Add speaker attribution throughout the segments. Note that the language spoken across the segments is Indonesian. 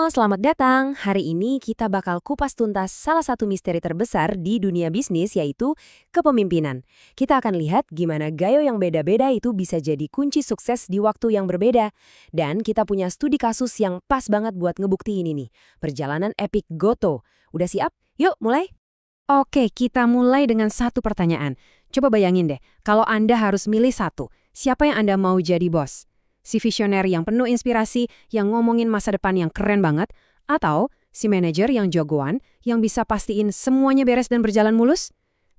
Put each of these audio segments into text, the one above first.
Speaker 1: Halo, selamat datang. Hari ini kita bakal kupas tuntas salah satu misteri terbesar di dunia bisnis, yaitu kepemimpinan. Kita akan lihat gimana gaya yang beda-beda itu bisa jadi kunci sukses di waktu yang berbeda. Dan kita punya studi kasus yang pas banget buat ngebuktiin ini. Perjalanan epik Goto. Udah siap? Yuk, mulai. Oke, kita mulai dengan satu pertanyaan. Coba bayangin deh, kalau Anda harus milih satu, siapa yang Anda mau jadi bos? Si visioner yang penuh inspirasi, yang ngomongin masa depan yang keren banget, atau si manajer yang jagoan, yang bisa pastiin semuanya beres dan berjalan mulus?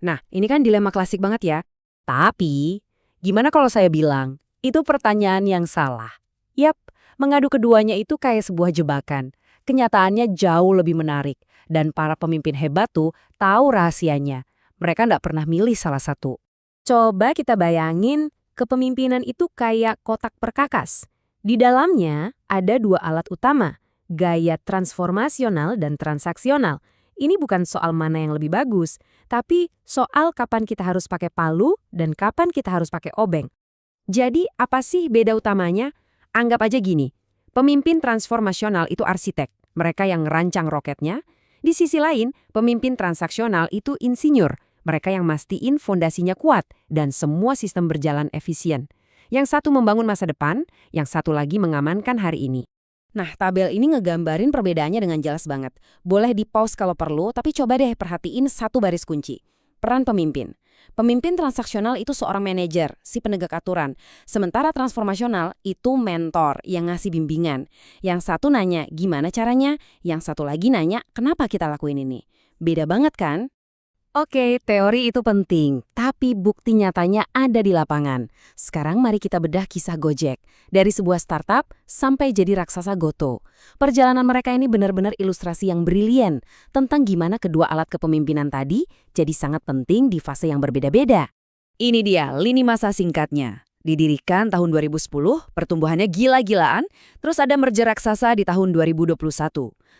Speaker 1: Nah, ini kan dilema klasik banget ya. Tapi, gimana kalau saya bilang, itu pertanyaan yang salah? Yap, mengadu keduanya itu kayak sebuah jebakan. Kenyataannya jauh lebih menarik, dan para pemimpin hebat tuh tahu rahasianya. Mereka nggak pernah milih salah satu. Coba kita bayangin, kepemimpinan itu kayak kotak perkakas. Di dalamnya ada dua alat utama, gaya transformasional dan transaksional. Ini bukan soal mana yang lebih bagus, tapi soal kapan kita harus pakai palu dan kapan kita harus pakai obeng. Jadi apa sih beda utamanya? Anggap aja gini, pemimpin transformasional itu arsitek, mereka yang ngerancang roketnya. Di sisi lain, pemimpin transaksional itu insinyur, mereka yang mastiin fondasinya kuat dan semua sistem berjalan efisien. Yang satu membangun masa depan, yang satu lagi mengamankan hari ini. Nah, tabel ini ngegambarin perbedaannya dengan jelas banget. Boleh di-pause kalau perlu, tapi coba deh perhatiin satu baris kunci. Peran pemimpin. Pemimpin transaksional itu seorang manajer, si penegak aturan. Sementara transformasional itu mentor yang ngasih bimbingan. Yang satu nanya gimana caranya, yang satu lagi nanya kenapa kita lakuin ini. Beda banget kan? Oke, teori itu penting, tapi bukti nyatanya ada di lapangan. Sekarang mari kita bedah kisah Gojek. Dari sebuah startup sampai jadi raksasa Goto. Perjalanan mereka ini benar-benar ilustrasi yang brilian tentang gimana kedua alat kepemimpinan tadi jadi sangat penting di fase yang berbeda-beda. Ini dia lini masa singkatnya. Didirikan tahun 2010, pertumbuhannya gila-gilaan, terus ada merger raksasa di tahun 2021.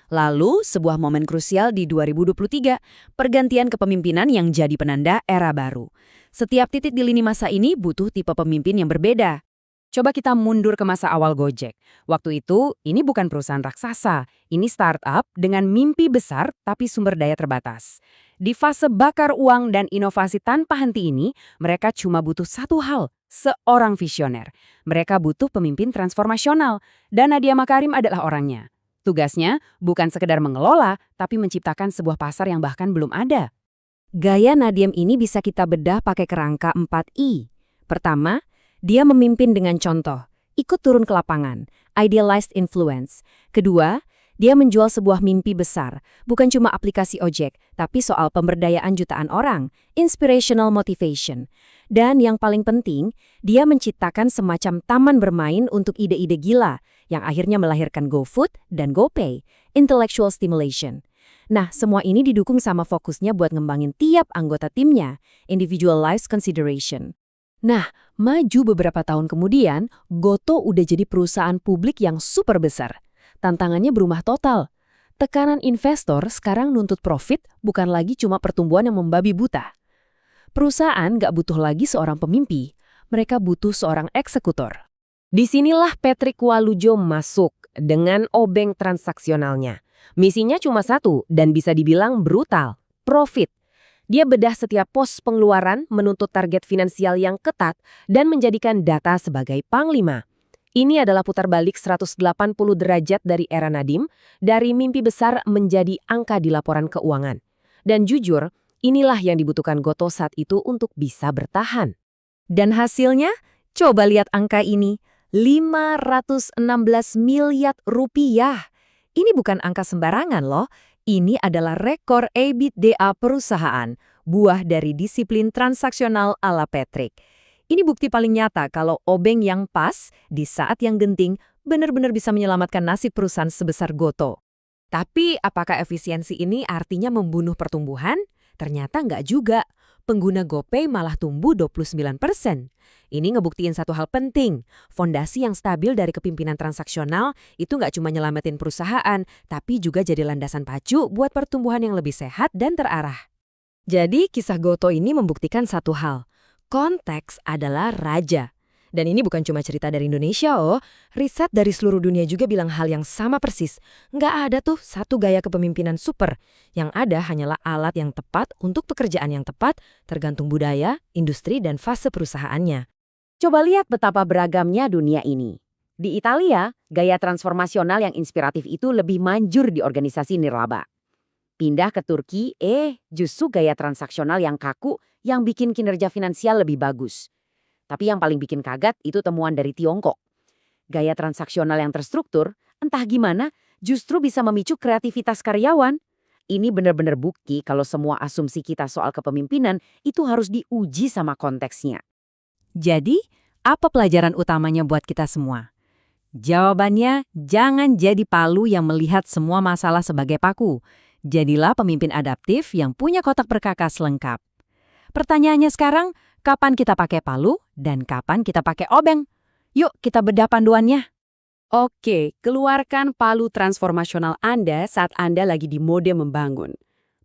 Speaker 1: Lalu, sebuah momen krusial di 2023, pergantian kepemimpinan yang jadi penanda era baru. Setiap titik di lini masa ini butuh tipe pemimpin yang berbeda. Coba kita mundur ke masa awal Gojek. Waktu itu, ini bukan perusahaan raksasa. Ini startup dengan mimpi besar tapi sumber daya terbatas. Di fase bakar uang dan inovasi tanpa henti ini, mereka cuma butuh satu hal, seorang visioner. Mereka butuh pemimpin transformasional, dan Nadiem Makarim adalah orangnya. Tugasnya bukan sekedar mengelola, tapi menciptakan sebuah pasar yang bahkan belum ada. Gaya Nadiem ini bisa kita bedah pakai kerangka 4I. Pertama, dia memimpin dengan contoh, ikut turun ke lapangan, idealized influence. Kedua, dia menjual sebuah mimpi besar, bukan cuma aplikasi ojek, tapi soal pemberdayaan jutaan orang, inspirational motivation. Dan yang paling penting, dia menciptakan semacam taman bermain untuk ide-ide gila, yang akhirnya melahirkan GoFood dan GoPay, intellectual stimulation. Nah, semua ini didukung sama fokusnya buat ngembangin tiap anggota timnya, individualized consideration. Nah, maju beberapa tahun kemudian, Goto udah jadi perusahaan publik yang super besar. Tantangannya berubah total. Tekanan investor sekarang nuntut profit bukan lagi cuma pertumbuhan yang membabi buta. Perusahaan nggak butuh lagi seorang pemimpi, mereka butuh seorang eksekutor. Disinilah Patrick Walujo masuk dengan obeng transaksionalnya. Misinya cuma satu dan bisa dibilang brutal, profit. Dia bedah setiap pos pengeluaran, menuntut target finansial yang ketat, dan menjadikan data sebagai panglima. Ini adalah putar balik 180 derajat dari era Nadiem, dari mimpi besar menjadi angka di laporan keuangan. Dan jujur, inilah yang dibutuhkan Goto saat itu untuk bisa bertahan. Dan hasilnya, coba lihat angka ini, 516 miliar rupiah. Ini bukan angka sembarangan loh, ini adalah rekor EBITDA perusahaan, buah dari disiplin transaksional ala Patrick. Ini bukti paling nyata kalau obeng yang pas di saat yang genting benar-benar bisa menyelamatkan nasib perusahaan sebesar Goto. Tapi apakah efisiensi ini artinya membunuh pertumbuhan? Ternyata nggak juga. Pengguna GoPay malah tumbuh 29%. Ini ngebuktiin satu hal penting. Fondasi yang stabil dari kepimpinan transaksional itu nggak cuma nyelamatin perusahaan, tapi juga jadi landasan pacu buat pertumbuhan yang lebih sehat dan terarah. Jadi kisah Goto ini membuktikan satu hal. Konteks adalah raja.
Speaker 2: Dan ini bukan cuma cerita dari Indonesia, oh. Riset dari seluruh dunia juga bilang hal yang sama persis. Nggak ada tuh satu gaya kepemimpinan super. Yang ada hanyalah alat yang tepat untuk pekerjaan yang tepat, tergantung budaya, industri, dan fase perusahaannya.
Speaker 1: Coba lihat betapa beragamnya dunia ini. Di Italia, gaya transformasional yang inspiratif itu lebih manjur di organisasi nirlaba. Pindah ke Turki, justru gaya transaksional yang kaku yang bikin kinerja finansial lebih bagus. Tapi yang paling bikin kaget itu temuan dari Tiongkok. Gaya transaksional yang terstruktur, entah gimana, justru bisa memicu kreativitas karyawan. Ini benar-benar bukti kalau semua asumsi kita soal kepemimpinan itu harus diuji sama konteksnya.
Speaker 3: Jadi, apa pelajaran utamanya buat kita semua? Jawabannya, jangan jadi palu yang melihat semua masalah sebagai paku. Jadilah pemimpin adaptif yang punya kotak perkakas lengkap. Pertanyaannya sekarang, kapan kita pakai palu dan kapan kita pakai obeng? Yuk kita bedah panduannya.
Speaker 1: Oke, keluarkan palu transformasional Anda saat Anda lagi di mode membangun.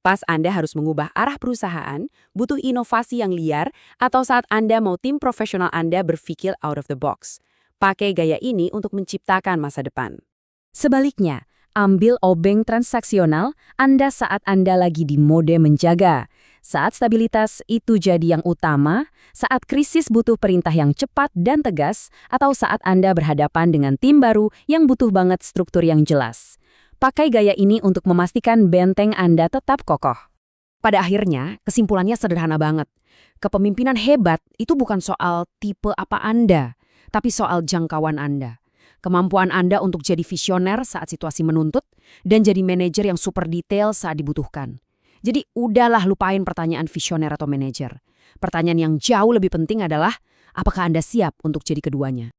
Speaker 1: Pas Anda harus mengubah arah perusahaan, butuh inovasi yang liar, atau saat Anda mau tim profesional Anda berpikir out of the box. Pakai gaya ini untuk menciptakan masa depan. Sebaliknya, ambil obeng transaksional Anda saat Anda lagi di mode menjaga. Saat stabilitas itu jadi yang utama, saat krisis butuh perintah yang cepat dan tegas, atau saat Anda berhadapan dengan tim baru yang butuh banget struktur yang jelas. Pakai gaya ini untuk memastikan benteng Anda tetap kokoh. Pada akhirnya, kesimpulannya sederhana banget. Kepemimpinan hebat itu bukan soal tipe apa Anda, tapi soal jangkauan Anda. Kemampuan Anda untuk jadi visioner saat situasi menuntut, dan jadi manajer yang super detail saat dibutuhkan. Jadi udahlah lupain pertanyaan visioner atau manajer. Pertanyaan yang jauh lebih penting adalah, apakah Anda siap untuk jadi keduanya?